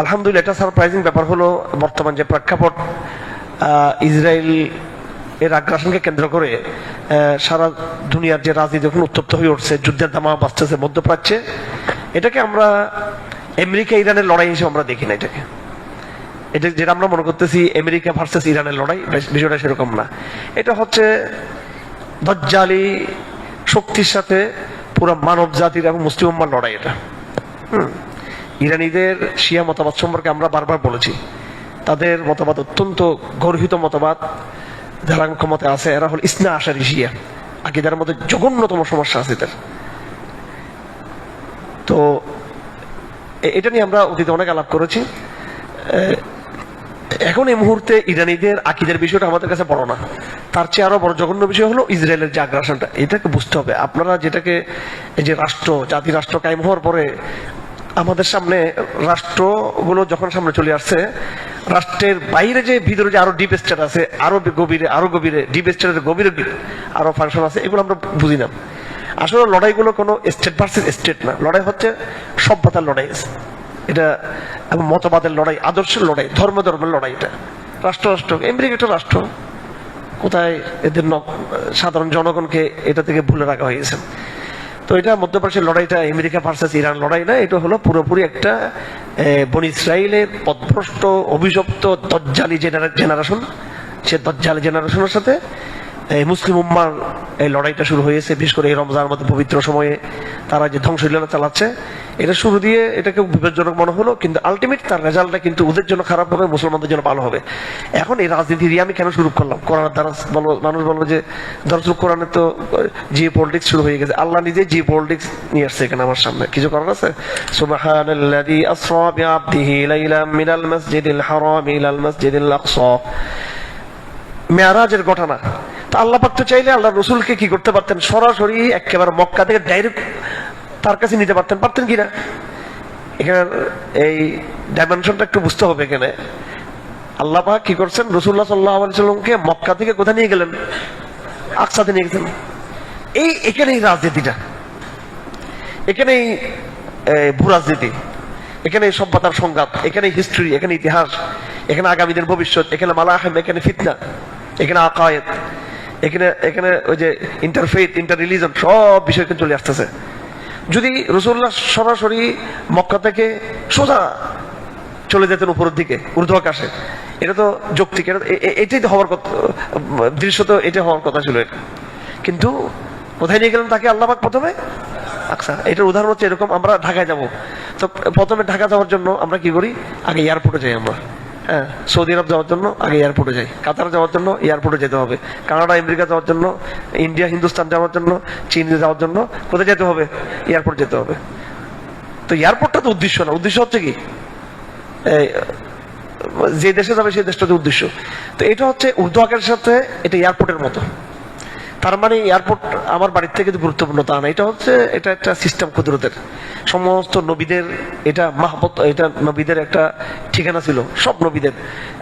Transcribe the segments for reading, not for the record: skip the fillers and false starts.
আলহামদুলিল্লাহ, একটা সারপ্রাইজিং ব্যাপার হলো বর্তমান যে প্রেক্ষাপট, ইসরায়েল এর আগ্রাসনকে কেন্দ্র করে সারা দুনিয়ার যে রাজনীতি এখন উত্তপ্ত হয়ে উঠছে, যুদ্ধের দামা বাঁচতেছে মধ্যপ্রাচ্যে, এটাকে আমরা আমেরিকা ইরানের লড়াই হিসেবে আমরা দেখি না। এটা যেটা আমরা মনে করতেছি আমেরিকা ভার্সেস ইরানের লড়াই, বিষয়টা সেরকম না। এটা হচ্ছে দজ্জালি শক্তির সাথে পুরো মানব জাতির এবং মুসলিম উম্মার লড়াই। এটা ইরানিদের শিয়া মতবাদ সম্পর্কে আমরা বারবার বলেছি, তাদের মতবাদ অত্যন্ত গর্হিত মতবাদ। যারা ক্ষমতায় আছে এরা হল ইসনা আশারি শিয়া, আকীদার মধ্যে জঘন্যতম সমস্যা আছে এদের। তো এটা নিয়ে আমরা অতীতে অনেক আলাপ করেছি। এখন এই মুহূর্তে ইরানিদের আকীদার বিষয়টা আমাদের কাছে বড় না, তার চেয়ে আরো বড় জঘন্য বিষয় হলো ইসরায়েলের যে আগ্রাসনটা। এটাকে বুঝতে হবে। আপনারা যেটাকে এই যে রাষ্ট্র, জাতি রাষ্ট্র কায়েম হওয়ার পরে আমাদের সামনে রাষ্ট্রগুলো যখন সামনে চলে আসছে, রাষ্ট্রের বাইরে যে ভিতরে যে আরো ডিপ স্টেট আছে, আরো গভীরে ডিপ স্টেটের গভীরে আরো ফাংশন আছে, এগুলো আমরা বুঝি না। আসলে লড়াইগুলো কোনো স্টেট ভার্সেস স্টেট না, লড়াই হচ্ছে সভ্যতার লড়াই, এটা এবং মতবাদের লড়াই, আদর্শের লড়াই, ধর্মের লড়াই। এটা রাষ্ট্র আমেরিকা একটা রাষ্ট্র, কোথায় এদের সাধারণ জনগণকে এটা থেকে ভুলে রাখা হয়েছে। তো এটা মধ্যপ্রাচ্যের লড়াইটা আমেরিকা ভার্সেস ইরান লড়াই না, এটা হলো পুরোপুরি একটা বনি ইসরায়েলের পথভ্রষ্ট অভিশপ্ত দজ্জালি জেনারেশন। সে দজ্জালি জেনারেশনের সাথে মুসলিম উম্মার এই লড়াইটা শুরু হয়েছে। বিশেষ করে এই রমজানের মধ্যে পবিত্র সময়ে তারা যে ধ্বংসলীলা চালাচ্ছে, এটা শুরু দিয়ে এটাকে বিপজ্জনক মনে হলো, কিন্তু আলটিমেট তার রেজাল্টটা কিন্তু ওদের জন্য খারাপ হবে, মুসলমানদের জন্য ভালো হবে। এখন এই রাজনীতি দিয়ে আমি কেন শুরু করলাম? কোরআনের দ্বারা মানুষ বলবো যে দরজুল কোরআনে তো জিও পলিটিক্স শুরু হয়ে গেছে। আল্লাহ নিজে জিও পলিটিক্স নিয়ে আসছে এখানে আমার সামনে। কিছু করার আছে? সুবহানাল্লাযী আসরা বিআবদিহি লাইলাম মিনাল মাসজিদিল হারাম ইলাল মাসজিদিল আকসা, মেরাজের ঘটনা। তা আল্লাহ পাক তো চাইলে আল্লাহ রসুলকে কি করতে পারতেন? সরাসরি একেবারে মক্কা থেকে ডাইরেক্ট তার কাছে নিতে পারতেন কিনা? এখানে এই ডাইমেনশনটা একটু বুঝতে হবে। এখানে আল্লাহ পাক কি করছেন? রাসূলুল্লাহ সাল্লাল্লাহু আলাইহি সাল্লামকে মক্কা থেকে কোথায় নিয়ে গেলেন? আকসাতে নিয়ে গেছেন। এখানেই রাজনীতিটা, এখানেই ভূ রাজনীতি, এখানে সভ্যতার সংঘাত, এখানে হিস্ট্রি, এখানে ইতিহাস, এখানে আগামীদের ভবিষ্যৎ, এখানে মালাহিম, এখানে ফিতনা, এখানে আকায়েদ, এখানে ওই যে ইন্টারফেথ, ইন্টার রিলিজন, সব বিষয় চলে আসতেছে। যদি রাসূলুল্লাহ সরাসরি মক্কা থেকে সোজা চলে যেতেন উপরের দিকে, ঊর্ধ্ব আকাশে, এটা তো যৌক্তিক, এটাই তো হওয়ার কথা, দৃশ্য তো এটা হওয়ার কথা ছিল। এটা কিন্তু কোথায় নিয়ে গেলেন তাকে আল্লাহ পাক? প্রথমে আচ্ছা, এটার উদাহরণ হচ্ছে এরকম, আমরা ঢাকায় যাব, তো প্রথমে ঢাকা যাওয়ার জন্য আমরা কি করি? আগে এয়ারপোর্টে যাই আমরা। হ্যাঁ, সৌদি আরব যাওয়ার জন্য আগে এয়ারপোর্টে যাই, কাতার যাওয়ার জন্য এয়ারপোর্টে যেতে হবে, কানাডা আমেরিকা যাওয়ার জন্য, ইন্ডিয়া হিন্দুস্তান যাওয়ার জন্য, চীন যাওয়ার জন্য কোথায় যেতে হবে? এয়ারপোর্ট যেতে হবে। তো এয়ারপোর্টটা তো উদ্দেশ্য না, উদ্দেশ্য হচ্ছে কি? যে দেশে যাবে সেই দেশটা উদ্দেশ্য। তো এটা হচ্ছে ঊর্ধ্ব আকাশের সাথে, এটা এয়ারপোর্টের মতো। তার মানে এয়ারপোর্ট আমার বাড়ির থেকে গুরুত্বপূর্ণ তা না, এটা একটা সিস্টেম কুদরতের। সমস্ত নবীদের এটা মাহবত, এটা নবীদের একটা ঠিকানা ছিল, সব নবীদের,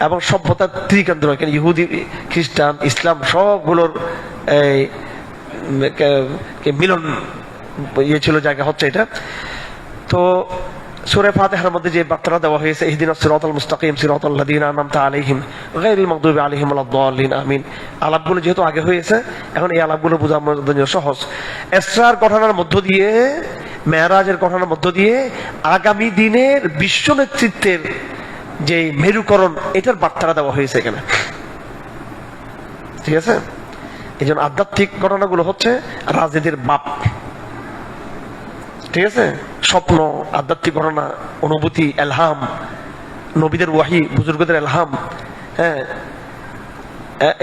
এবং সভ্যতার ত্রিকেন্দ্র। এখানে ইহুদি, খ্রিস্টান, ইসলাম সবগুলোর মিলন ছিল, জায়গা হচ্ছে এটা। তো সূরা ফাতিহার মধ্যে যে বার্তা দেওয়া হয়েছে, ইহদিনাস সিরাতাল মুস্তাকিম সিরাতাল লাযিনা আনআমতা আলাইহিম গায়রিল মাগদুবি আলাইহিম ওয়ালাদ-দাল্লিন, আমিন, আলাপগুলো যেহেতু আগে হয়েছে, এখন এই আলাপগুলো বোঝা আমাদের জন্য সহজ। ইসরার ঘটনার মধ্য দিয়ে, মেরাজের ঘটনার মধ্য দিয়ে আগামী দিনের বিশ্ব নেতৃত্বের যে মেরুকরণ, এটার বার্তা দেওয়া হয়েছে এখানে। ঠিক আছে? এই জন্য আধ্যাত্মিক ঘটনাগুলো হচ্ছে রাজনীতির বাপ। ঠিক আছে? স্বপ্ন, আধ্যাত্মিক ঘটনা, অনুভূতি, এলহাম, নবীদের ওয়াহি, বুজুর্গদের এলহাম। হ্যাঁ,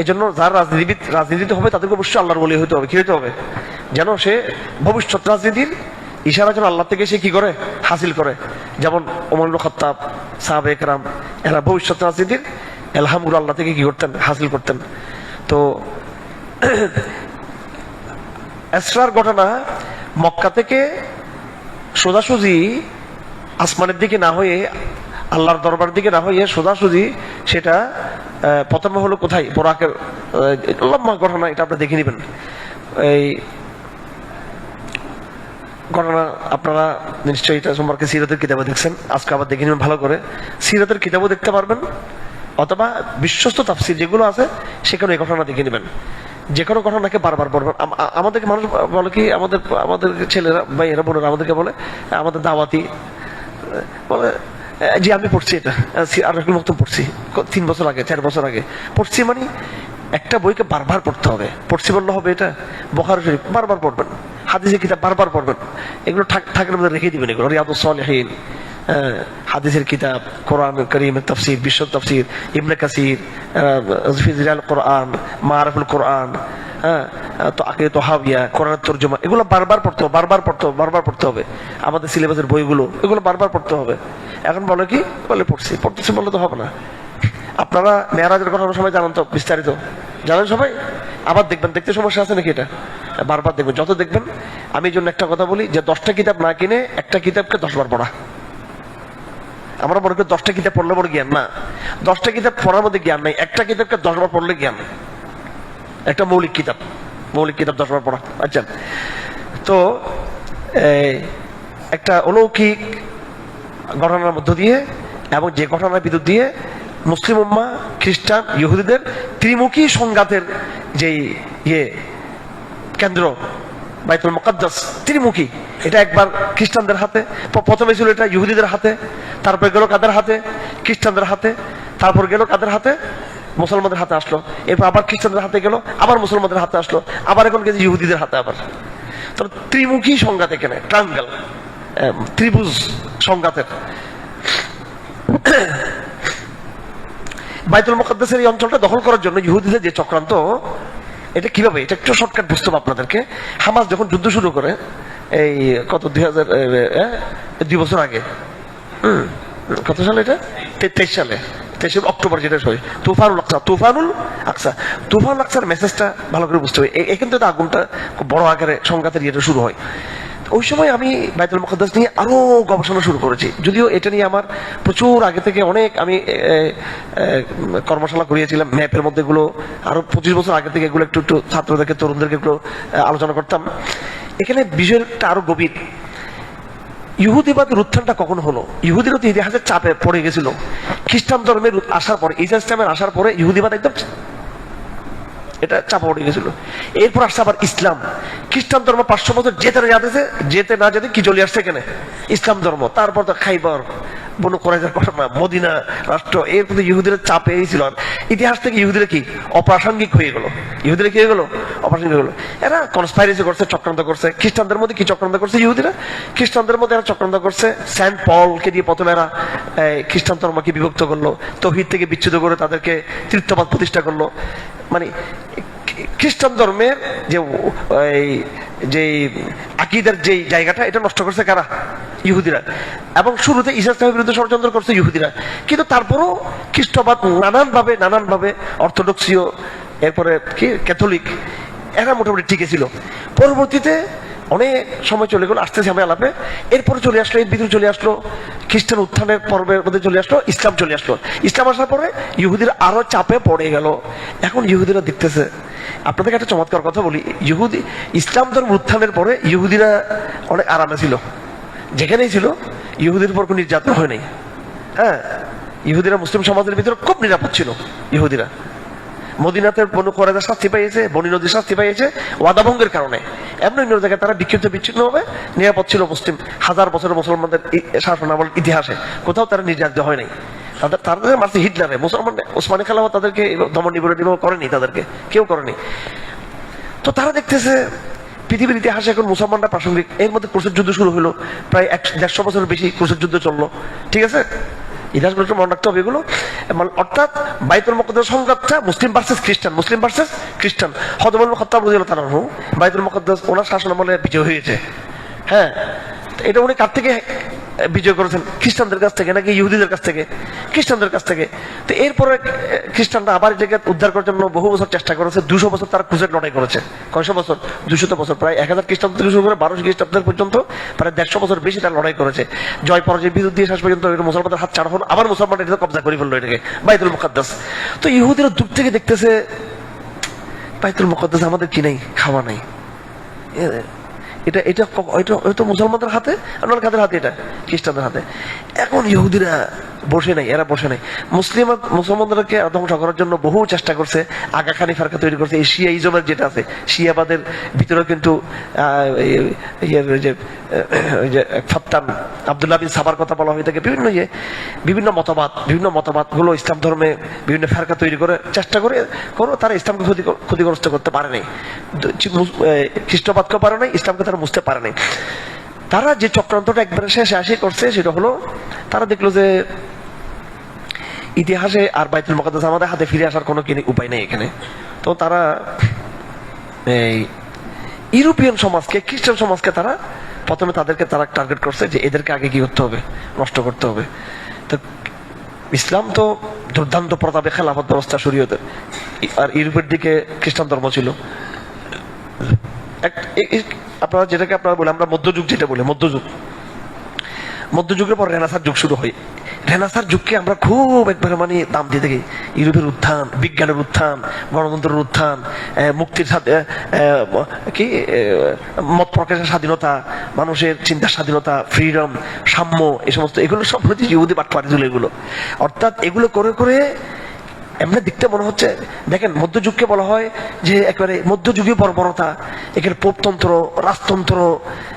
এই জন্য যার রাজনীতিতে হবে তাদেরকে অবশ্যই আল্লাহর ওলি হতে হবে। কি হতে হবে? যেন সে ভবিষ্যৎ রাজনীতির ইশারা যেন আল্লাহ থেকে সে কি করে? হাসিল করে। যেমন ওমর ইবনে খাত্তাব, সাহাবায়ে কেরাম, এরা ভবিষ্যৎ রাজনীতির এলহামগুলো আল্লাহ থেকে কি করতেন? হাসিল করতেন। তো ইসরার ঘটনা মক্কা থেকে সোজাসুজি আসমানের দিকে না হয়ে, আল্লাহর দরবার দিকে না হয়ে সোজাসুজি, সেটা প্রথমে হলো কোথায়? বোরাকের লম্বা ঘটনা, এটা আপনি দেখে নেবেন। এই ঘটনা আপনারা নিশ্চয়ই এটা সম্পর্কে সিরাতের কিতাবে দেখছেন, আজকে আবার দেখে নেবেন ভালো করে। সিরাতের কিতাবও দেখতে পারবেন, অথবা বিশ্বস্ত তাফসীর যেগুলো আছে সেখানে এই ঘটনা দেখে নেবেন। যে কোনো ঘটনাকে বারবার পড়বেন। আমাদেরকে মানুষ বলে কি, আমাদের ছেলেরা ভাইয়েরা বোনেরা আমাদেরকে বলে, আমাদের দাওয়াতি বলে যে আমি পড়ছি এটা আর একটু মতো পড়ছি 3 বছর আগে 4 বছর আগে পড়ছি। মানে একটা বইকে বারবার পড়তে হবে, পড়ছি বললে হবে? এটা বুখারী শরীফ বারবার পড়বেন, হাদিসের কিতাব বারবার পড়বেন, এগুলো থাকের মধ্যে রেখে দিবেন। এগুলো রিয়াদুস সালিহিন, হাদিসের কিতাব, কোরআন কারীমের তাফসীর, বিশ্ব তাফসীর, ইবনে কাসির, ফিজরাল কোরআন, মাআরিফুল কোরআন, তো আকিদাতুত তাহাবিয়া, কোরআনের তরজমা, এগুলো বারবার পড়তে হবে, বারবার পড়তে হবে। আমাদের সিলেবাসের বইগুলো এগুলো বারবার পড়তে হবে। এখন বলে কি, বলে পড়তেছি বললে তো হবে না। আপনারা মেরাজের কথা সবাই জানেন তো, বিস্তারিত জানেন সবাই। আবার দেখবেন, দেখতে সমস্যা আছে নাকি? এটা বারবার দেখবেন, যত দেখবেন। আমি এই জন্য একটা কথা বলি, যে 10টা কিতাব না কিনে একটা কিতাবকে 10 বার পড়া। আমরা মনে করি 10টা কিতাব পড়লে বড় জ্ঞান, না। 10টা কিতাব পড়ার মধ্যে জ্ঞান নাই, একটা কিতাবকে 10 বার পড়লে জ্ঞান। একটা মৌলিক কিতাব 10 বার পড়া। আচ্ছা, তো একটা অলৌকিক ঘটনার মধ্য দিয়ে এবং যে ঘটনার ভিতর দিয়ে মুসলিম উম্মাহ, খ্রিস্টান, ইহুদিদের ত্রিমুখী সংঘাতের যে কেন্দ্র বাইতুল মুকাদ্দাস ত্রিমুখী, এটা একবার খ্রিস্টানদের হাতে, প্রথমে ছিল এটা ইহুদিদের হাতে, তারপর গেল কাদের হাতে? খ্রিস্টানদের হাতে, তারপর গেল কাদের হাতে? মুসলমানদের হাতে আসলো, এরপর আবার খ্রিস্টানদের হাতে গেল, আবার মুসলমানদের হাতে আসলো, আবার এখন গেছে ইহুদিদের হাতে। আবার তো ত্রিমুখী সংঘাত, এখানে ট্রায়াঙ্গেল, ত্রিভুজ সংঘাতের। বাইতুল মুকাদ্দাসের এই অঞ্চলটা দখল করার জন্য ইহুদিদের যে চক্রান্ত, এটা কিভাবে, এটা একটু শর্টকাট বুঝতে হবে আপনাদেরকে। হামাস যখন যুদ্ধ শুরু করে, এই কত 2 বছর আগে, কত সালে এটা? 23 সালে, 23 অক্টোবর, যেটা তুফানুল আকসার মেসেজটা ভালো করে বুঝতে হবে। এখান থেকে আগুনটা খুব বড় আকারে সংঘাতের ইয়েটা শুরু হয়। ওই সময় আমি বাইতুল মুকাদ্দাস নিয়ে আরো গবেষণা শুরু করেছি, যদিও এটা নিয়ে আমার প্রচুর আগে থেকে অনেক আমি কর্মশালা করিয়েছিলাম। ম্যাপের মধ্যে এগুলো আরো 25 বছর আগে থেকে এগুলো একটু ছাত্রদেরকে, তরুণদেরকে একটু আলোচনা করতাম। এখানে বিষয়টা আরো গভীর। ইহুদিবাদের উত্থানটা কখন হলো? ইহুদিরা তো ইতিহাসের চাপে পড়ে গেছিল। খ্রিস্টান ধর্মের আসার পরে, ঈসা ইসলামের আসার পরে ইহুদিবাদ একদম এটা চাপা পড়ে গেছিল। এরপর আসছে আবার ইসলাম। খ্রিস্টান ধর্ম 500 বছর যেতে না যেতে কি চলে আসছে এখানে? ইসলাম ধর্ম। তারপর তো খাইবার, বনু কুরাইজার ঘটনা, মদিনা রাষ্ট্র, এর প্রতি ইহুদিরা চাপে ছিল। ইতিহাস থেকে ইহুদিরা কি অপ্রাসঙ্গিক হয়ে গেল। ইহুদিরা কি হয়ে গেল? অপ্রাসঙ্গিক হয়ে গেল। এরা কনস্পাইরেসি করছে, চক্রান্ত করছে। খ্রিস্টানদের মধ্যে কি চক্রান্ত করছে ইহুদিরা? খ্রিস্টানদের মধ্যে এরা চক্রান্ত করছে। সেন্ট পলকে দিয়ে প্রথমে এরা খ্রিস্টান ধর্মকে বিভক্ত করলো, তৌহিদ থেকে বিচ্ছুত করে তাদেরকে তৃতীয়বাদ প্রতিষ্ঠা করলো। মানে খ্রিস্টান ধর্মের যে আকীদার যে জায়গাটা, এটা নষ্ট করছে কারা? ইহুদিরা। এবং শুরুতে ঈসা ইসলামের বিরুদ্ধে ষড়যন্ত্র করছে ইহুদিরা, কিন্তু তারপরও খ্রিস্টবাদ নানানভাবে অর্থোডক্সীয়, এরপরে কি ক্যাথলিক, এরা মোটামুটি টিকে ছিল। পরবর্তীতে অনেক সময় চলে গেল, আসতেছে আমরা আলাপে। এরপরে চলে আসলো, এর ভিতরে চলে আসলো খ্রিস্টান উত্থানের পর্বের মধ্যে চলে আসলো ইসলাম। ইসলাম আসার পরে ইহুদিরা আরো চাপে পড়ে গেল। এখন ইহুদিরা দেখতেছে, আপনাদেরকে একটা চমৎকার কথা বলি, ইসলাম ধর্ম উত্থানের পরে ইহুদিরা অনেক আরামে ছিল। যেখানেই ছিল ইহুদির উপর কোনো নির্যাতন হয় নাই। হ্যাঁ, ইহুদিরা মুসলিম সমাজের ভিতরে খুব নিরাপদ ছিল। ইহুদিরা মদিনাতে বনু কুরাইজা শাস্তি পাইয়েছে, বনী নদীর শাস্তি পাইয়েছে ওয়াদা ভঙ্গের কারণে। এমন অন্য জায়গায় তারা বিচ্ছিন্ন হবে, নিরাপদ ছিল। মুসলিম 1000 বছরের মুসলমানদের শাসন আমল ইতিহাসে কোথাও তারা নির্যাতিত হয় নাই। তাদের মারছে হিটলারে, মুসলমান ওসমানী খেলাফ তাদেরকে দমন নিপীড়ন করেনি, তাদেরকে কেউ করেনি। তো তারা দেখতেছে পৃথিবীর ইতিহাসে এখন মুসলমানরা প্রাসঙ্গিক। এর মধ্যে ক্রুসেড যুদ্ধ শুরু হলো, প্রায় 150 বছরের বেশি ক্রুসেড যুদ্ধ চললো। ঠিক আছে, ইতিহাসগুলো একটু মনে রাখতে হবে এগুলো। অর্থাৎ বাইতুল মুকাদ্দাস সংঘাতটা মুসলিম ভার্সেস খ্রিস্টান। হযরত ওমর খাত্তাব রাদিয়াল্লাহু তাআলা বাইতুল মুকাদ্দাস ওনার শাসন আমলে বিজয় হয়েছে। হ্যাঁ, এটা উনি কার থেকে বিজয় করেছেন? খ্রিস্টানদের কাছ থেকে নাকি ইহুদিদের কাছ থেকে? খ্রিস্টানদের কাছ থেকে। তো এরপরে খ্রিস্টানরা আবার এটাকে উদ্ধার করার জন্য বহু বছর চেষ্টা করেছে। 200 বছর তারা ক্রুসেড লড়াই করেছে। কয়শো বছর? 200 বছর, প্রায় 1000 খ্রিস্টাব্দ থেকে শুরু করে 1200 খ্রিস্টাব্দের পর্যন্ত প্রায় 150 বছর বেশি তারা লড়াই করেছে। জয় পরাজয় বিরুদ্ধে দিয়ে শেষ পর্যন্ত মুসলমানদের হাত ছাড়া হলো, আবার মুসলমানরা এটা কবজা করে ফেললো এটাকে, বাইতুল মুকাদ্দাস। তো ইহুদিরা দূর থেকে দেখতেছে বাইতুল মুকাদ্দাস আমাদের কি নাই, খাওয়া নাই। এটা এটা এটা হয়তো মুসলমানদের হাতে, আপনার কাদের হাতে? এটা খ্রিস্টানদের হাতে। এখন ইহুদিরা বসে নাই, এরা বসে নাই। মুসলমানদেরকে ধ্বংস করার জন্য বহু চেষ্টা করছে, আগা খানি ফারকা তৈরি করছে। এই শিয়াইজমের যেটা আছে, শিয়াবাদের ভিতরে কিন্তু ফাত্তান আব্দুল্লাহ বিন সাবার কথা বলা হয়ে থাকে। বিভিন্ন মতবাদ গুলো ইসলাম ধর্মে বিভিন্ন ফারকা তৈরি করে চেষ্টা করে তারা ইসলামকে ক্ষতিগ্রস্ত করতে পারে নাই, খ্রিস্টবাদকে পারে নাই, ইসলামকে তারা বুঝতে পারে নাই। তারা যে চক্রান্তটা একবারে শেষে আসি করছে সেটা হলো, তারা দেখলো যে ইতিহাসে আর বাইতুল মুকাদ্দাস আমাদের হাতে ফিরে আসার কোনো উপায় নেই এখানে। তো তারা এই ইউরোপিয়ান সমাজকে, খ্রিস্টান সমাজকে তারা প্রথমে তাদেরকে তারা টার্গেট করছে যে এদেরকে আগে কি করতে হবে, নষ্ট করতে হবে। তো ইসলাম তো দুর্দান্ত প্রতাপে খেলাফত ব্যবস্থা শরীয়তের, আর ইউরোপের দিকে খ্রিস্টান ধর্ম ছিল। আপনারা যেটাকে আপনারা বলে, আমরা মধ্যযুগ যেটা বলে, মধ্যযুগের পর রেনেসাঁর যুগ শুরু হয়। রেনেসাঁর যুগকে আমরা খুব একবারে মানে দাম দিয়ে থাকি। ইউরোপের উত্থান, বিজ্ঞানের উত্থান, গণতন্ত্রের উত্থান, মুক্তির কি মত প্রকাশের স্বাধীনতা, মানুষের চিন্তার স্বাধীনতা, ফ্রিডম, সাম্য, এই সমস্ত এগুলো সব হচ্ছে ইহুদি বাটপাড়ি তুলে এগুলো। অর্থাৎ এগুলো করে করে এমনি দেখতে মনে হচ্ছে, দেখেন মধ্যযুগকে বলা হয় যে একেবারে মধ্যযুগীয় বর্বরতা, এখানে পোপতন্ত্র, রাজতন্ত্র,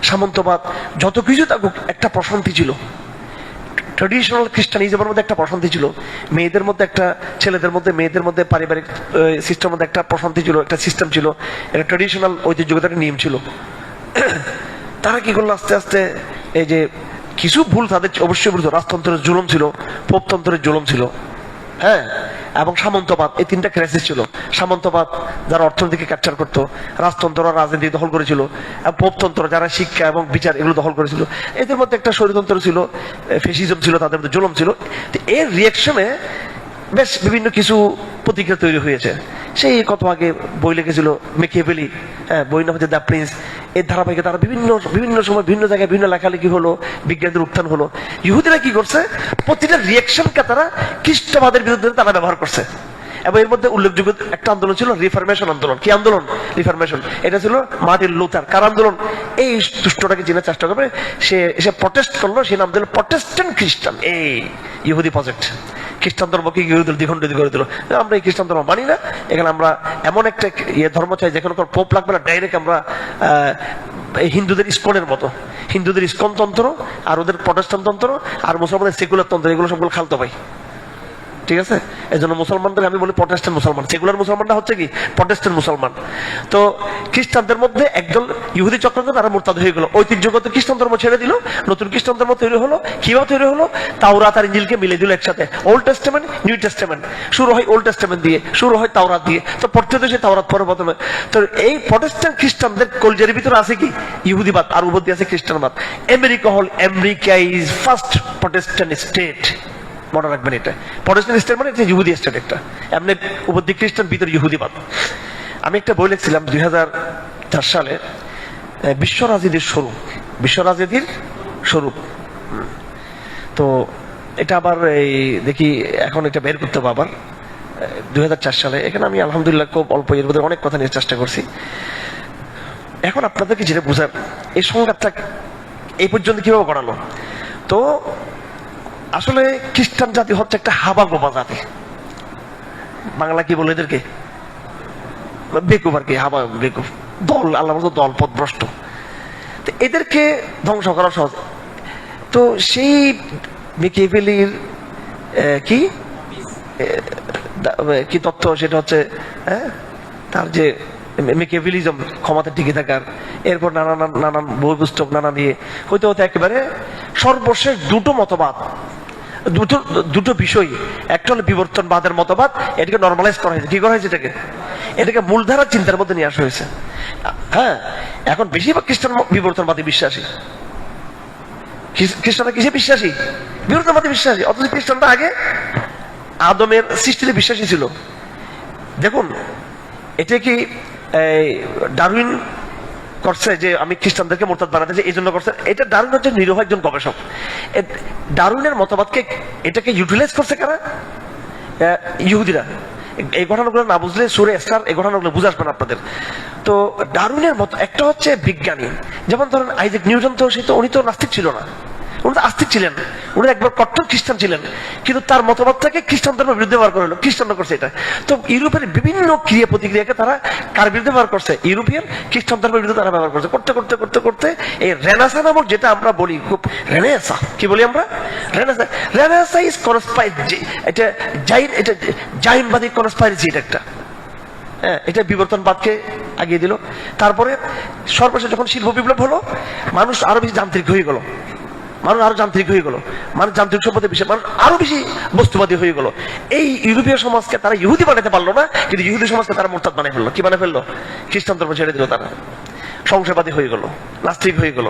সামন্তবাদ, যত কিছু একটা প্রশান্তি ছিল। ট্রেডিশনাল খ্রিস্টানিজমের মধ্যে একটা প্রশান্তি ছিল, মেয়েদের মধ্যে একটা, ছেলেদের মধ্যে মেয়েদের মধ্যে পারিবারিক সিস্টেমের মধ্যে একটা প্রশান্তি ছিল, একটা সিস্টেম ছিল, একটা ট্রেডিশনাল ঐতিহ্যগত একটা নিয়ম ছিল। তারা কি করলো আস্তে আস্তে, এই যে কিছু ভুল তাদের অবশ্যই ভুল, রাজতন্ত্রের জুলুম ছিল, পোপতন্ত্রের জুলুম ছিল, হ্যাঁ, এবং সামন্তবাদ, এই তিনটা ক্রাইসিস ছিল। সামন্তবাদ যারা অর্থনীতিকে ক্যাপচার করতো, রাজতন্ত্র রাজনীতি দখল করেছিল, পোপতন্ত্র যারা শিক্ষা এবং বিচার এগুলো দখল করেছিল। এদের মধ্যে একটা স্বৈরতন্ত্র ছিল, ফ্যাসিজম ছিল, তাদের মধ্যে জুলুম ছিল। এর রিয়াকশনে বেশ বিভিন্ন কিছু প্রতিক্রিয়া তৈরি হয়েছে। সেই কত আগে বই লিখেছিল মেকিয়াভেলি, বই নাম হচ্ছে দ্য প্রিন্স। এর ধারাবাহিকে তারা বিভিন্ন সময় বিভিন্ন জায়গায় বিভিন্ন লেখালেখি হলো, বিজ্ঞানের উত্থান হলো। ইহুদিরা কি করছে, প্রতিটা রিয়াকশনকে তারা খ্রিস্টবাদের বিরুদ্ধে তারা ব্যবহার করছে। এবং এর মধ্যে উল্লেখযোগ্য একটা আন্দোলন ছিল রিফরমেশন আন্দোলন। কি আন্দোলন? রিফরমেশন। এটা ছিল মার্টিন লুথার। কার আন্দোলন? এই দুষ্টটাকে চেনার চেষ্টা করবে, সে প্রটেস্ট করলো, সে নাম দিল প্রটেস্ট্যান্ট খ্রিস্টান। এই ইহুদি প্রজেক্ট খ্রিস্টান ধর্মকে ইহুদিদের দ্বিখণ্ডিত করে দিল। আমরা এই খ্রিস্টান ধর্ম মানি না, এখানে আমরা এমন একটা ধর্ম চাই যেখানে কোনো পোপ লাগবে না, ডাইরেক্ট আমরা হিন্দুদের ইস্কনের মতো, হিন্দুদের ইস্কন তন্ত্র আর ওদের প্রটেস্ট্যান্ট তন্ত্র আর মুসলমানের সেকুলার তন্ত্র, এগুলো সবগুলো খালতো ভাই। ঠিক আছে, এই জন্য মুসলমানদের আমি বলি প্রটেস্ট্যান্ট মুসলমান, সেকুলার মুসলমানটা হচ্ছে কি প্রটেস্ট্যান্ট মুসলমান। তো খ্রিস্টানদের মধ্যে একদল ইহুদি চক্রান্ত, তারা মুরতাদ হয়ে গেল, ঐতিহ্যগত খ্রিস্টান ধর্ম ছেড়ে দিল, নতুন খ্রিস্টান ধর্ম তৈরি হলো। কিভাবে তৈরি হলো? তাওরাত আর ইনজিলকে মিলে দিল একসাথে, ওল্ড টেস্টামেন্ট নিউ টেস্টামেন্ট। শুরু হয় ওল্ড টেস্টামেন্ট দিয়ে, শুরু হয় তাওরাত দিয়ে। তো পড়তে তো সে তাওরাত পড়ে প্রথমে। তো এই প্রটেস্ট্যান্ট খ্রিস্টানদের কলজের ভিতরে আছে কি ইহুদিবাদ, আর উপর দিয়ে আছে খ্রিস্টানবাদ। America is first Protestant state, মনে রাখবেন এটা। প্রটেস্ট্যান্ট স্টেট মানে ইহুদি স্টেট একটা, এমনি উপর দিক খ্রিস্টান, ভিতর ইহুদিবাদ। আমি একটা বই লিখছিলাম 2004 সালে, বিশ্ব রাজনীতির স্বরূপ। তো এটা আবার এই দেখি এখন এটা বের করতে হবে আবার 2004 সালে। এখানে আমি আলহামদুলিল্লাহ খুব অল্প এর মধ্যে অনেক কথা নিয়ে চেষ্টা করছি। এখন আপনাদেরকে যেটা বোঝার, এই সংঘাতটা এই পর্যন্ত কিভাবে করালো। তো আসলে খ্রিস্টান জাতি হচ্ছে একটা হাবা গোবা জাতি। বাংলা কি বলে এদেরকে? বেকুব আর কি, হাবা বেকুব দল, আল্লাহ দল পথভ্রষ্ট। তো এদেরকে ধ্বংস করা সহজ। তো সেই মেকিয়াভেলির কি তথ্য, সেটা হচ্ছে তার যে মেকিয়াভেলিজম, ক্ষমতা টিকে থাকার, এরপর নানান বই পুস্তক নানা দিয়ে হইতে হতে একেবারে সর্বশেষ দুটো বিষয়। একটা হলো বিবর্তনবাদের মতবাদ, এটাকে নর্মালাইজ করা হয়েছে। কি করা হয়েছে? এটাকে মূলধারা চিন্তার মধ্যে নিয়ে আসা হয়েছে। হ্যাঁ, এখন বেশিরভাগ খ্রিস্টান বিবর্তনবাদী বিশ্বাসী। খ্রিস্টানরা কিসে বিশ্বাসী? বিবর্তনবাদী বিশ্বাসী। অথচ খ্রিস্টানরা আগে আদমের সৃষ্টিতে বিশ্বাসী ছিল। দেখুন, এটা কি ডারউইন করছে যে আমি খ্রিস্টানদেরকে মোরতাদ বানাতে চাই, এই জন্য করছে? এটা ডারউইন হচ্ছে নিরীহ একজন গবেষক। ডারউইনের মতবাদকে এটাকে ইউটিলাইজ করছে কারা? ইহুদিরা। এই ঘটনাগুলো না বুঝলে সূরা এসরার এই ঘটনাগুলো বুঝে আসবে না আপনাদের। তো ডারউইনের মতো একটা হচ্ছে বিজ্ঞানী, যেমন ধরেন আইজাক নিউটন, তো উনি তো নাস্তিক ছিল না, উনি তো আস্তিক ছিলেন, উনি একবার কট্টর খ্রিস্টান ছিলেন, কিন্তু তার মতবাদটাকে খ্রিস্টান ধর্মের বিরুদ্ধে ব্যবহার করলো, খ্রিস্টানরা করছে এটা। তো ইউরোপের বিভিন্ন ক্রিয়া প্রতিক্রিয়াকে তারা কার বিরুদ্ধে ব্যবহার করছে? ইউরোপিয়ান খ্রিস্টান ধর্মের বিরুদ্ধে তারা ব্যবহার করছে। করতে করতে করতে করতে এই রেনেসাঁ নামক, যেটা আমরা বলি খুব, রেনেসাঁ কি বলি আমরা, রেনেসাঁ, রেনেসাঁ ইজ কনস্পাইরেসি, এটা জাইনবাদী কনস্পাইরেসি, এটা একটা, হ্যাঁ, এটা বিবর্তনবাদকে আগিয়ে দিল। তারপরে সর্বশেষ যখন শিল্প বিপ্লব হলো, মানুষ আরো বেশি যান্ত্রিক হয়ে গেল, মানুষ আরো যান্ত্রিক হয়ে গেল, মানুষ যান্ত্রিক সম্পদের বিষয়ে মানুষ আরো বেশি বস্তুবাদী হয়ে গেল। এই ইউরোপীয় সমাজকে তারা ইহুদি বানাতে পারলো না, কিন্তু ইহুদি সমাজকে তারা মুরতাদ বানিয়ে ফেললো। কি বানিয়ে ফেললো? খ্রিস্টান ধর্ম ছেড়ে দিল, তারা সংশয়বাদী হয়ে গেল, নাস্তিক হয়ে গেল,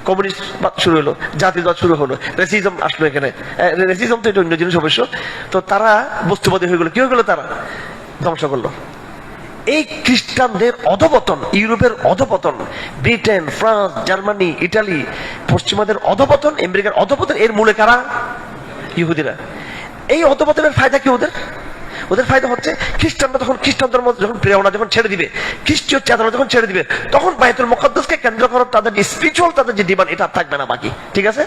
কমিউনিস্ট শুরু হলো, জাতিবাদ শুরু হলো, রেসিজম আসলো এখানে। রেসিজম তো এটা অন্য জিনিস অবশ্য। তো তারা বস্তুবাদী হয়ে গেল, কি হয়ে গেল? তারা ধ্বংস করলো। এই খ্রিস্টানদের অধপতন, ইউরোপের অধপতন, ব্রিটেন, ফ্রান্স, জার্মানি, ইটালি, পশ্চিমাদের অধপতন, আমেরিকার অধপতন, এর মূলে কারা? ইহুদিরা। এই অধপতনের ফায়দা কি ওদের? ওদের ফায়দা হচ্ছে খ্রিস্টানরা তখন, খ্রিস্টান ধর্ম যখন প্রেরণা যখন ছেড়ে দিবে, খ্রিস্টীয় চেতনা যখন ছেড়ে দিবে, তখন বাইতুল মুকাদ্দাসকে কেন্দ্র করে তাদের স্পিরিচুয়াল, তাদের যে ডিমান্ড, এটা থাকবে না বাকি। ঠিক আছে?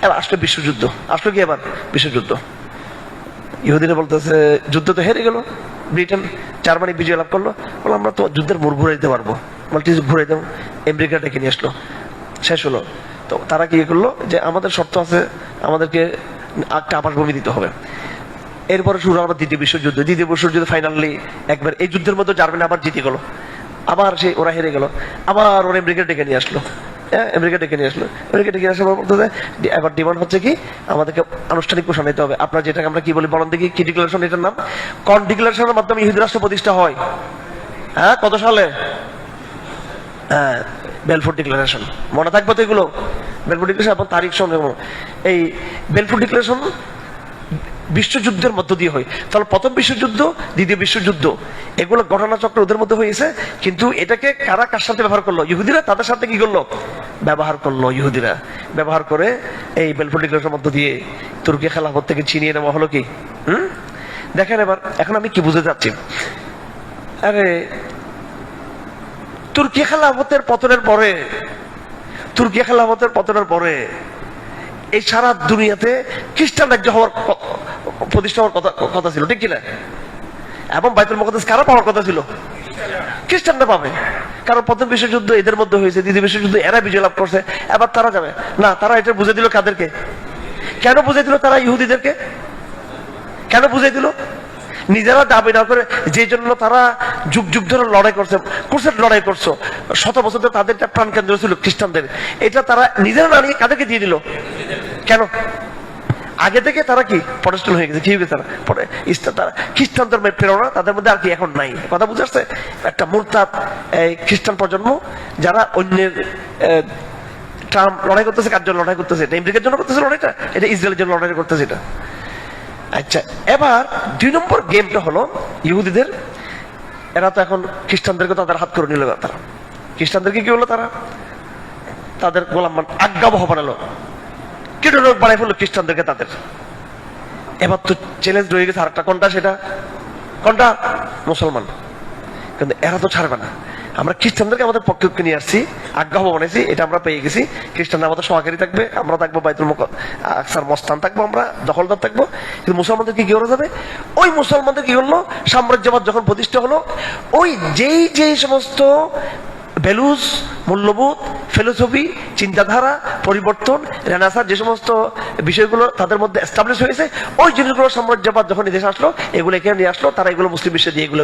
এবার আসলো বিশ্বযুদ্ধ। আসলো কি এবার? বিশ্বযুদ্ধ। ইহুদিরা বলতেছে যুদ্ধ তো হেরে গেল, ব্রিটেন, জার্মানি বিজয় লাভ করলো, বলে আমরা তো যুদ্ধের মোড় ঘুরে দিতে পারবো, ঘুরে দেবো। আমেরিকা ডেকে নিয়ে আসলো, শেষ হলো। তো তারা কি করলো, যে আমাদের শর্ত আছে, আমাদেরকে একটা আবাসভূমি দিতে হবে। এরপরে শুরু হলো দ্বিতীয় বিশ্বযুদ্ধ। দ্বিতীয় বিশ্বযুদ্ধ ফাইনালি একবার এই যুদ্ধের মধ্যে জার্মানি আবার জিতে গেল, আবার সে ওরা হেরে গেল, আবার ওরা আমেরিকা ডেকে নিয়ে আসলো। আমেরিকা ডেকে নিয়ে আসলো। আমেরিকা ডেকে আসার পর বলতে এবার ডিমান্ড হচ্ছে কি, আমাদেরকে আনুষ্ঠানিক ঘোষণা দিতে হবে। আপনার যেটাকে আমরা কি বলি বলেন দেখি, কি ডিক্লারেশন? এটার নাম কন ডিক্লারেশনের মাধ্যমে ইহুদি রাষ্ট্র প্রতিষ্ঠা হয়। হ্যাঁ, কত সালে? হ্যাঁ, বেলফোর ডিক্লারেশন। মনে থাকবে তো এগুলো, বেলফোর ডিক্লারেশন এবং তারিখ সঙ্গে। এই বেলফোর ডিক্লারেশন বিশ্বযুদ্ধের মধ্য দিয়ে হয়। তাহলে প্রথম বিশ্বযুদ্ধ, দ্বিতীয় বিশ্বযুদ্ধ, এগুলো ঘটনাচক্র ওদের মধ্যে হয়েছে। কিন্তু এটাকে কারা কার সাথে ব্যবহার করলো? ইহুদিরা তাদের সাথে কি করলো? ব্যবহার করলো। ইহুদিরা ব্যবহার করে এই বেলফোর ডিক্লারেশনের মধ্য দিয়ে তুর্কি খেলাফত থেকে ছিনিয়ে নেওয়া হলো কি। দেখেন এবার, এখন আমি কি বুঝতে চাচ্ছি, আরে তুর্কি খেলাফতের পতনের পরে এই সারা দুনিয়াতে খ্রিস্টান রাজ্য হওয়ার প্রতিষ্ঠা হওয়ার কথা ছিল, ঠিক কিনা? এবং বাইতুল মুকাদ্দাস কারা পাওয়ার কথা ছিল? খ্রিস্টানরা পাবে, কারণ প্রথম বিশ্বযুদ্ধ এদের মধ্যে হয়েছে, দ্বিতীয় বিশ্বযুদ্ধ এরা বিজয় লাভ করছে, এবার তারা যাবে না। তারা এটা বুঝে দিল কাদেরকে? কেন বুঝে দিল তারা? ইহুদিদেরকে। কেন বুঝে দিল? নিজেরা দাবি না করে, যে জন্য তারা যুগ যুগ ধরে লড়াই করছে, ক্রুসেড লড়াই করছো, শত বছর ধরে তাদের একটা প্রাণ কেন্দ্র ছিল খ্রিস্টানদের, এটা তারা নিজেরা না নিয়ে কাদেরকে দিয়ে দিল? কেন? আগে থেকে তারা কি প্রটেস্ট্যান্ট হয়ে গেছে, কি হয়ে গেছে? তারা খ্রিস্টান ধর্মের প্রেরণা তাদের মধ্যে আর কি এখন নাই। কথা বুঝে আসছে? একটা মুরতাদ খ্রিস্টান প্রজন্ম, যারা অন্যের ট্রাম্প লড়াই করতেছে, কার জন্য লড়াই করতেছে? এটা আমেরিকার জন্য করতেছে লড়াইটা, এটা ইসরায়েলের জন্য লড়াই করতেছে এটা। আচ্ছা, এবার 2 নম্বর গেমটা হলো ইহুদিদের। এরা তো এখন খ্রিস্টানদেরকে তাদের হাত করে নিল। তারা খ্রিস্টানদেরকে কি হলো, তারা তাদের গোলাম আজ্ঞাবহ বানালো, কীটনাশক বানাই ফেললো খ্রিস্টানদেরকে তাদের। এবার তো চ্যালেঞ্জ রয়ে গেছে আরেকটা, কোনটা? সেটা কোনটা? মুসলমান। কিন্তু এরা তো ছাড়বে না। আমরা খ্রিস্টানদেরকে আমাদের পক্ষে নিয়ে আসছি, আজ্ঞাবহ বানাইছি, এটা আমরা পেয়ে গেছি। খ্রিস্টানরা আমাদের সহকারী থাকবে, আমরা থাকবো বাইতুল আকসার মস্তান থাকবো, আমরা দখলদার থাকবো। কিন্তু মুসলমানদের কি করা যাবে? ওই মুসলমানদের কি হলো, সাম্রাজ্যবাদ যখন প্রতিষ্ঠা হলো, ওই যেই সমস্ত ভ্যালুস, মূল্যবোধ, ফিলোসফি, চিন্তাধারা পরিবর্তন, রেনেসাঁ, যে সমস্ত বিষয়গুলো তাদের মধ্যে এস্টাবলিশ হয়েছে, ওই জিনিসগুলো সাম্রাজ্যবাদ যখন দেশে আসলো, এগুলো এখানে নিয়ে আসলো, তারা এগুলো মুসলিম বিশ্বে দিয়ে এগুলো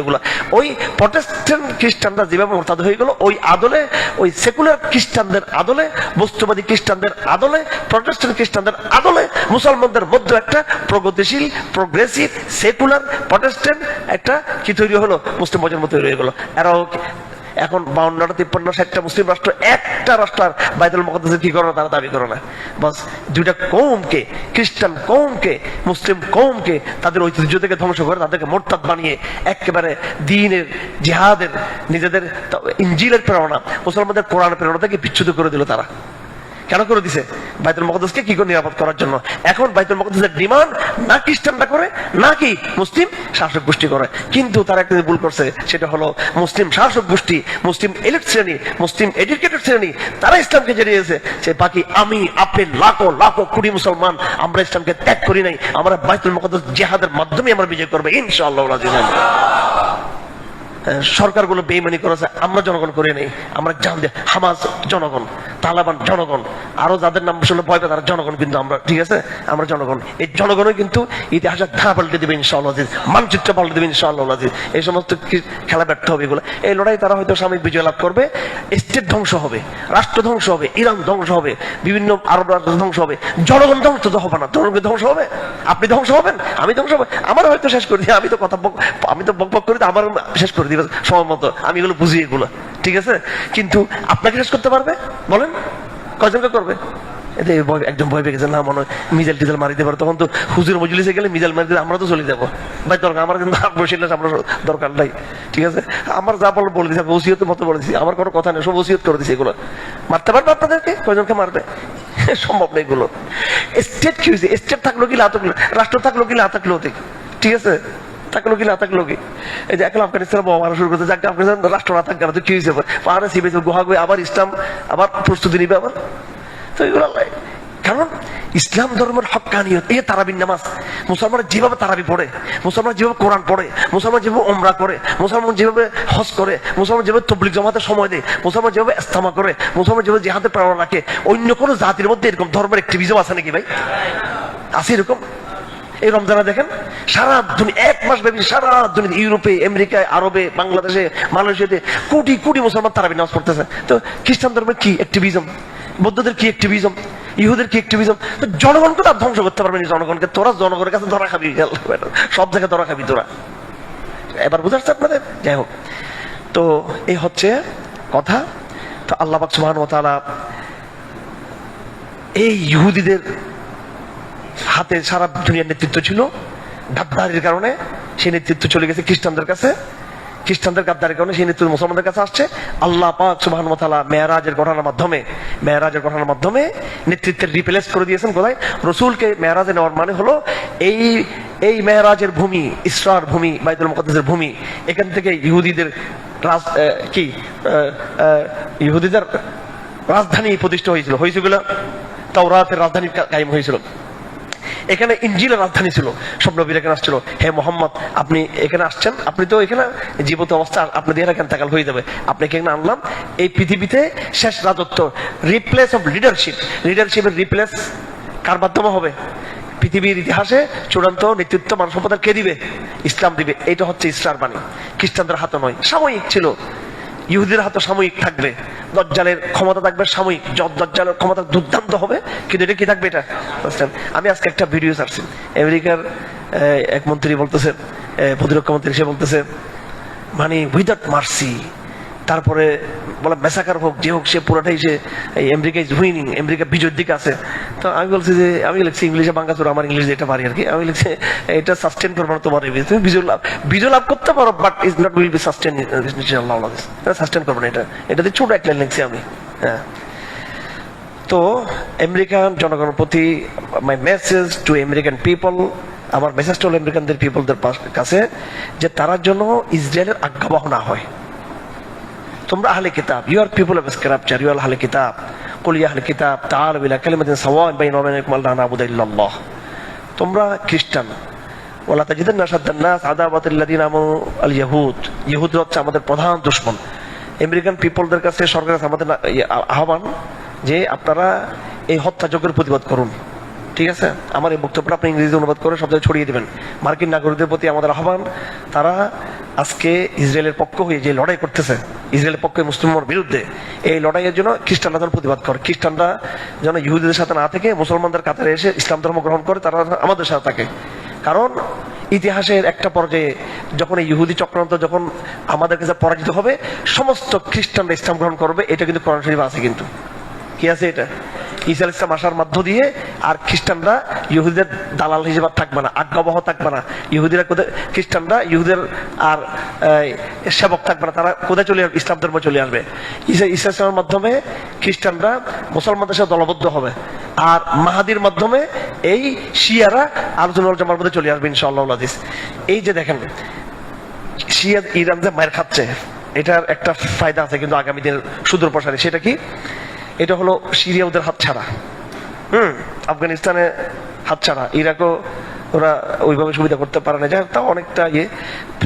ওই প্রটেস্ট্যান্ট খ্রিস্টানরা যেভাবে মোরতাদ হয়ে গেল, ওই আদলে, ওই সেকুলার খ্রিস্টানদের আদলে, বস্তুবাদী খ্রিস্টানদের আদলে, প্রটেস্ট্যান্ট খ্রিস্টানদের আদলে মুসলমানদের মধ্যে একটা প্রগতিশীল, প্রোগ্রেসিভ, সেকুলার, প্রটেস্ট্যান্ট একটা কি তৈরি হলো, মুসলিম প্রজন্ম তৈরি হয়ে গেলো। এরাও এখন 52টা 53 60টা মুসলিম রাষ্ট্র, একটা রাষ্ট্র আর বাইতুল মুকাদ্দাসের কি করে না, তারা দাবি করে না। বাস দুইটা কওমকে, খ্রিস্টান কওমকে, মুসলিম কওমকে তাদের ঐতিহ্য থেকে ধ্বংস করে, তাদেরকে মোরতাদ বানিয়ে একেবারে দ্বীনের, জিহাদের, নিজেদের ইনজিলের প্রেরণা, মুসলমানদের কোরআনের প্রেরণা থেকে বিচ্যুত করে দিল তারা। কেন করে দিছে? বাইতুল মুকাদ্দাসকে কি করে নিরাপদ করার জন্য। এখন বাইতুল মুকাদ্দাসের ডিমান্ড না খ্রিস্টানরা করে, নাকি মুসলিম শাসক গোষ্ঠী করে। কিন্তু তারা একটা ভুল করছে, সেটা হলো মুসলিম শাসক গোষ্ঠী, মুসলিম এলিট শ্রেণী, মুসলিম এডুকেটেড শ্রেণী, তারা ইসলামকে জেরিয়েছে। সে বাকি আমি, আপনি, লাখো লাখো কোটি মুসলমান আমরা ইসলামকে ত্যাগ করি নাই। আমরা বাইতুল মুকাদ্দাস জিহাদের মাধ্যমে আমরা বিজয় করবো ইনশাআল্লাহ। সরকারগুলো বেইমানি করেছে, আমরা জনগণ করে নেই। আমরা জান দিয়ে হামাস জনগণ, তালেবান জনগণ, আরো যাদের নাম শুনলে ভয় পায় তারা জনগণ, কিন্তু আমরা ঠিক আছে, আমরা জনগণ। এই জনগণই কিন্তু ইতিহাসের ধারা পাল্টে দেবে ইনশাআল্লাহ, মানচিত্র পাল্টে দেবে ইনশাআল্লাহ। এই সমস্ত খেলা ব্যর্থ হবে এগুলো। এই লড়াই তারা হয়তো সাময়িক বিজয় লাভ করবে, স্টেট ধ্বংস হবে, রাষ্ট্র ধ্বংস হবে, ইরান ধ্বংস হবে, বিভিন্ন আরব রাষ্ট্র ধ্বংস হবে, জনগণ ধ্বংস তো হবে না। জনগণ ধ্বংস হবে, আপনি ধ্বংস হবেন, আমি ধ্বংস হবে, আমার হয়তো শেষ করে দিই। আমি তো বক করি, আমার শেষ করে দিই সময় মতো, আমি এগুলো বুঝি এগুলো, ঠিক আছে। কিন্তু আপনাকে শেষ করতে পারবে বলেন? কয়জনকে করবে? একদম ভয় পেয়ে গেছে, না মনে হয় মিজাইল টিজাইল মারি দিতে পারে। তখন তো হুজুর মজলিসে গেলে মিজাইল মারি দিতে আমরা তো চলে যাবো। ভাই দরকার আমার কিন্তু বসিলে আমরা দরকার নাই, ঠিক আছে। আমার যা বলে বলে দিচ্ছি, ওসিয়তের মতো বলে দিচ্ছি, আমার কোনো কথা নেই, সব ওসিয়ত করে দিচ্ছি। এগুলো মারতে পারবে আপনাদেরকে? কয়জনকে মারবে? সম্ভব নেই এগুলো। স্টেট কি হয়েছে? স্টেট থাকলো কি না থাকলো, রাষ্ট্র থাকলো কি না থাকলো, ঠিক আছে, থাকলো কি না থাকলো কি। এই যে এখন আফগানিস্তান বোমা মারা শুরু করতে, যাকে আফগানিস্তান রাষ্ট্র না থাকবে না তো কি হয়েছে? পাহাড়ে সিবে গুহা গুয়ে আবার ইসলাম আবার প্রস্তুতি নিবে আবার। তো এগুলো কারণ ইসলাম ধর্মের হক্কানিয়ত, এই তারাবির নামাজ, মুসলমান যেভাবে তারাবি পড়ে, মুসলমান যেভাবে কোরআন পড়ে, মুসলমান যেভাবে উমরা করে, মুসলমান যেভাবে হজ করে, মুসলমান যেভাবে তবলিগ জমাতে সময় দেয়, মুসলমান যেভাবে ইস্তেমা করে, মুসলমান যেভাবে জিহাদের প্রেরণা রাখে, অন্য কোনো জাতির মধ্যে এরকম ধর্মের অ্যাক্টিভিজম আছে নাকি ভাই? আছে এরকম? এই রমজানে দেখেন সারা দুনিয়া, এক মাস ব্যাপী সারা দুনিয়া, ইউরোপে, আমেরিকায়, আরবে, বাংলাদেশে, মালয়েশিয়াতে কোটি কোটি মুসলমান তারাবি নামাজ পড়তেছে। তো খ্রিস্টান ধর্মের কি অ্যাক্টিভিজম, বৌদ্ধদের কি অ্যাক্টিভিজম, ইহুদের কি অ্যাক্টিভিজম? জনগণকে তো ধ্বংস করতে পারবেন জনগণকে। তোরা জনগণের কাছে ধরা খাবি, সব জায়গায় ধরা খাবি তোরা। এবার বুঝাচ্ছে আপনাদের? যাই হোক, তো এই হচ্ছে কথা। তো আল্লাহ পাক সুবহানাহু ওয়া তাআলা এই ইহুদিদের হাতে সারা দুনিয়ার নেতৃত্ব ছিল, গাদ্দারির কারণে সেই নেতৃত্ব চলে গেছে খ্রিস্টানদের কাছে। খ্রিস্টানদের গাদ্দারির কারণে সেই নেতৃত্ব মুসলমানদের কাছে আসছে। আল্লাহ পাক সুবহানাহু ওয়া তাআলা মেরাজের ঘটনার মাধ্যমে নেতৃত্বের রিপ্লেস করে দিয়েছেন। কোথায়? রাসূলকে মেরাজে নেওয়ার মানে হলো এই মেরাজের ভূমি, ইসরার ভূমি, বাইতুল মুকাদ্দাসের ভূমি, এখান থেকে ইহুদিদের ইহুদিদের রাজধানী প্রতিষ্ঠা হয়েছিল, তাওরাতের রাজধানী কায়েম হয়েছিল। এখানে ইনজিলের রাজধানী ছিল। সব নবীরা এখানে আসছিল, হে মোহাম্মদ আপনি এখানে আসছেন, আপনি তো এখানে জীবিত অবস্থা, আপনি দিয়ে এখানে তাকাল হয়ে যাবে, আপনাকে এখানে আনলাম। এই পৃথিবীতে শেষ রাজত্ব, রিপ্লেস অফ লিডারশিপের রিপ্লেস কার মাধ্যমে হবে? পৃথিবীর ইতিহাসে চূড়ান্ত নেতৃত্ব মানব সম্প্রদায় কে দিবে? ইসলাম দিবে। এটা হচ্ছে ইসরার বাণী। খ্রিস্টানদের হাতে নয়, সাময়িক ছিল। ইহুদিদের হাতে সাময়িক থাকবে, দজ্জালের ক্ষমতা থাকবে সাময়িক, দজ্জালের ক্ষমতা দুর্দান্ত হবে, কিন্তু এটা কি থাকবে? এটা আমি আজকে একটা ভিডিও ছাড়ছি, আমেরিকার এক মন্ত্রী বলতেছে, প্রতিরক্ষা মন্ত্রী, সে বলতেছে মানে উইদাউট মার্সি, তারপরে বলে মেসাকার হোক যে হোক, সে পুরোটাই সে আমেরিকা ইজ উইনিং, আমেরিকা বিজয়ের দিকে আছে। তো আমি বলছি যে, আমি লিখছি ইংলিশে বাঙ্গাচুর, আমার ইংলিশ যেটা পারি আর কি, আমি লিখছি এটা সাস্টেন করবো না তোমার, তুমি বিজয় লাভ করতে পারো, but is not will be sustain, sustain করবো না। এটাতে ছোট এক লাইন লিখছি আমি। হ্যাঁ, তো আমেরিকান জনগণের প্রতি মাই মেসেজ টু আমেরিকান পিপল, আমার মেসেজটা হলো আমেরিকানদের পিপলদের কাছে, যে তার জন্য ইসরায়েলের আজ্ঞাবহ না হয়। তোমরা আহলে কিতাব, you are people of scripture, you are আহলে কিতাব, কুল ইয়া আহলে কিতাব তাআলু ইলা কালিমাতিন সাওয়াইন বাইনা ওয়া বাইনাকুম আল্লা না'বুদা ইল্লাল্লাহ। তোমরা খ্রিস্টান, ওয়ালা তাজিদান্না আশাদ্দান নাস আদাওয়াতাল লাযিনা আমানু আল ইয়াহুদ, ইহুদরা হচ্ছে আমাদের প্রধান দুশমন। আমেরিকান পিপলদের কাছে সরকারের কাছে আমাদের আহ্বান যে আপনারা এই হত্যাযজ্ঞের প্রতিবাদ করুন, ঠিক আছে? আমার এই বক্তব্যটা আপনি ইংরেজিতে অনুবাদ করে সব জায়গায় ছড়িয়ে দেবেন। মার্কিন নাগরিকদের প্রতি আমাদের আহ্বান, তারা আজকে ইসরায়েলের পক্ষ হয়ে যে লড়াই করতেছে, ইসরায়েলের পক্ষে মুসলিমের বিরুদ্ধে, এই লড়াইয়ের জন্য খ্রিস্টানরা যেন প্রতিবাদ করে। খ্রিস্টানরা যেন ইহুদিদের সাথে না থেকে মুসলমানদের কাতারে এসে ইসলাম ধর্ম গ্রহণ করে, তারা আমাদের সাথে থাকে। কারণ ইতিহাসের একটা পর্যায়ে যখন এই ইহুদি চক্রান্ত যখন আমাদের কাছে পরাজিত হবে, সমস্ত খ্রিস্টানরা ইসলাম গ্রহণ করবে। এটা কিন্তু কোরআন শরীফে আছে, কিন্তু কি আছে? এটা ঈসা আলাইহিস সালাম আসার মধ্য দিয়ে আর খ্রিস্টানরা ইহুদিদের দালাল হিসেবে থাকবে না, আজ্ঞাবহ থাকবে না। ইহুদিরা কোথায়, খ্রিস্টানরা ইহুদের আর সেবক থাকবে না, তারা কোথায় চলে আসবে? ইসলাম ধর্মে চলে আসবে। ঈসা ইসলামের মাধ্যমে খ্রিস্টানরা মুসলমানদের সাথে দলবদ্ধ হবে, আর মাহাদির মাধ্যমে এই শিয়ারা আলোচনা জামার মধ্যে চলে আসবে ইনশাআল্লাহ। এই যে দেখেন শিয়া ইরান যে মায়ের খাচ্ছে, এটার একটা ফায়দা আছে কিন্তু আগামী দিনের সুদূর প্রসারী। সেটা কি? এটা হলো সিরিয়া ওদের হাত ছাড়া, আফগানিস্তানে হাত ছাড়া, ইরাকও ওরা ওইভাবে সুবিধা করতে পারে না, যাই হোক তাও অনেকটা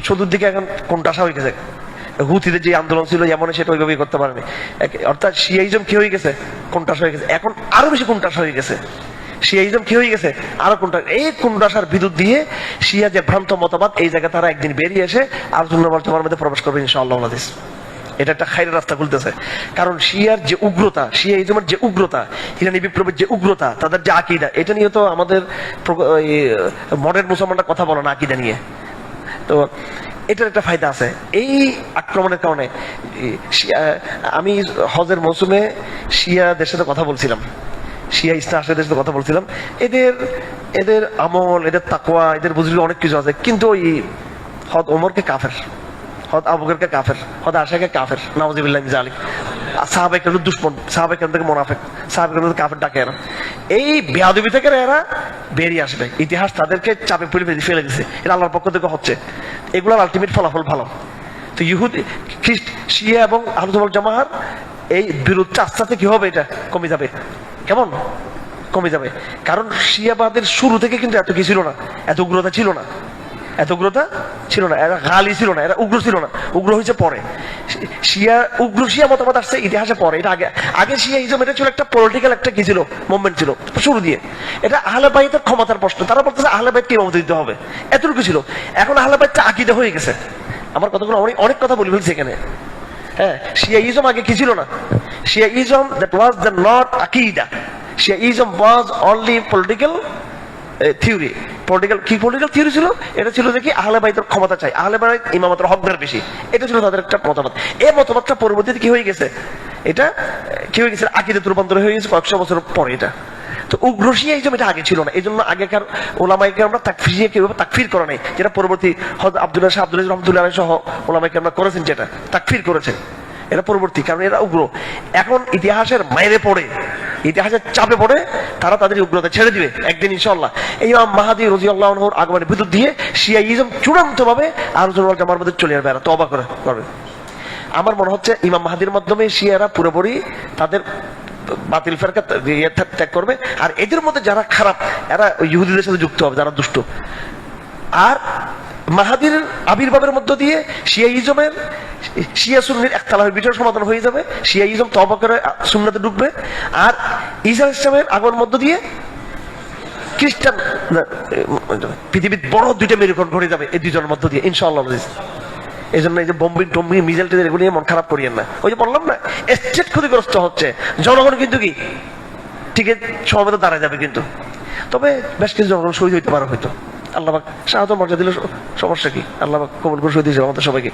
চতুর্দিকে এখন কোনটাশা হয়ে গেছে। হুতিদের যে আন্দোলন ছিল যেমন, সেটা ওইভাবেই করতে পারেনি। অর্থাৎ শিয়াইজম কি হয়ে গেছে? কোনটাশা হয়ে গেছে। এখন আরো বেশি কোনটাশা হয়ে গেছে। শিয়াইজম কি হয়ে গেছে? আরো কোনটা, এই কোনটাশার বিদ্যুৎ দিয়ে শিয়া যে ভ্রান্ত মতবাদ, এই জায়গায় তারা একদিন বেরিয়ে এসে আলোচনার মধ্যে প্রবেশ করবে ইনশাআল্লাহ। এটা একটা খাইরের রাস্তা খুলতেছে। কারণ শিয়ার যে উগ্রতা, শিয়াইজমের যে উগ্রতা, ইরানি বিপ্লবের যে উগ্রতা, তাদের যে আকীদা, এটা নিয়ে তো আমাদের মডার্ন মুসলমানরা কথা বলে না আকীদা নিয়ে। তো এটার একটা ফায়দা আছে এই আক্রমণের কারণে। আমি হজের মৌসুমে শিয়াদের সাথে কথা বলছিলাম, শিয়া ইসলামের সাথে কথা বলছিলাম। এদের আমল, এদের তাকওয়া, এদের বুঝলি অনেক কিছু আছে, কিন্তু ওই হদ ওমরকে কাফের, হদ আবু বকরকে কাফের, হদ আয়েশাকে কাফের, নাউযুবিল্লাহি মিন যালিক। সাহাবায়ে কেরাম দুশমন, সাহাবায়ে কেরাম থেকে মুনাফিক, সাহাবায়ে কেরাম কাফের ডাকে এরা। এই বেয়াদবি থেকে এরা বেরিয়ে আসবে। ইতিহাস তাদেরকে চাপে পড়ে ফেলে দিছে, এটা আল্লাহর পক্ষ থেকে হচ্ছে। এগুলোর আলটিমেট ফলাফল ভালো। তো ইহুদি, খ্রিস্ট, শিয়া এবং আহলুস সুন্নাহ ওয়াল জামাআর এই বিরোধটা আস্তে আস্তে কি হবে? এটা কমে যাবে। কেমন কমে যাবে? কারণ শিয়াবাদের শুরু থেকে কিন্তু এত কি ছিল না, এত উগ্রতা ছিল না, এত উগ্রতা ছিল না, এরা গালি ছিল না, এরা উগ্র ছিল না। উগ্র হয়েছে পরে। শিয়া উগ্র শিয়া মতামত আসছে ইতিহাসে পরে। এটা আগে শিয়াইজম এটা ছিল একটা পলিটিক্যাল একটা কি ছিল, মুভমেন্ট ছিল শুরু দিয়ে। এটা আহলে বাইতের ক্ষমতার প্রশ্ন। তারা বলতেছে আহলে বাইতকে ইমামতি দিতে হবে, এতটুকু ছিল। এখন আহলে বাইতটা আকীদা হয়ে গেছে। আমার কথাগুলো অনেক কথা বলে ফেলছি এখানে। হ্যাঁ, শিয়াইজম আগে কি ছিল না? শিয়াইজম that was the not আকীদা। শিয়াইজম was only political theory. Political theory ছিল? এটা ছিল যে কি আহলে বাইতের ক্ষমতা চাই, আহলে বাইত ইমামতের হকদার বেশি। এটা ছিল তাদের একটা মতবাদ। এই মতবাদটা পরবর্তীতে কি হয়ে গেছে? এটা কি হয়ে গেছে? আকীদাতে রূপান্তর হয়ে গেছে কয়েকশো বছর পরে। এটা তো উগ্র শিয়াইজম, এটা আগে ছিল না। এই জন্য আগেকার ওলামায়ে কেরামরা তাকফির কিভাবে তাকফির করে নাই, যেটা পরবর্তী হযরত আব্দুল্লাহ শাহ আব্দুল আজিজ রাহমাতুল্লাহ আলাইহি সহ ওলামায়ে কেরামরা করেছেন, যেটা তাকফির করেছেন, এটা পরবর্তী। কারণ এরা উগ্র। এখন ইতিহাসের মাইরে পড়ে, ইতিহাসের চাপে পড়ে তারা তাদের উগ্রতা ছেড়ে দিবে একদিন ইনশাআল্লাহ। এই ইমাম মাহদী রাদিয়াল্লাহু আনহুর আগমনের বিদ্যুৎ দিয়ে শিয়াইজম চূড়ান্তভাবে আহলুস সুন্নাহ ওয়াল জামার মধ্যে চলে আসবে, এরা তওবা করবে। আমার মনে হচ্ছে ইমাম মাহদীর মাধ্যমে শিয়ারা পুরোপুরি তাদের বাতিল ফেরকা ত্যাগ করবে। আর এদের মধ্যে যারা খারাপ, এরা ইহুদিদের সাথে যুক্ত হবে, যারা দুষ্ট। আর মাহাদির আবির্ভাবের মধ্য দিয়ে শিয়াইজমের, শিয়া সুন্নির একতলাফের বিষয় সমাধান হয়ে যাবে। শিয়াইজম তওবা করে সুন্নাতে ঢুকবে। আর ঈসা ইসলামের আগমনের মধ্য দিয়ে খ্রিস্টান, পৃথিবীর বড় দুইটা মেরুকরণ ঘটে যাবে এই দুইজনের মধ্য দিয়ে ইনশাআল্লাহ। এই জন্য এই যে বোম্বিং টম্বিং মিসাইল টিজাইল এগুলো নিয়ে মন খারাপ করিয়েন না। ওই যে বললাম না, স্টেট ক্ষতিগ্রস্ত হচ্ছে, জনগণ কিন্তু কি ঠিক সমবেত দাঁড়ায় যাবে। কিন্তু তবে বেশ কিছু জনগণ শহীদ হইতে পারে হয়তো। আল্লাহ পাক শাহাদাত মর্যাদা দিলে সমস্যা কি? আল্লাহ পাক কবুল করে শহীদ হিসেবে আমাদের সবাইকে।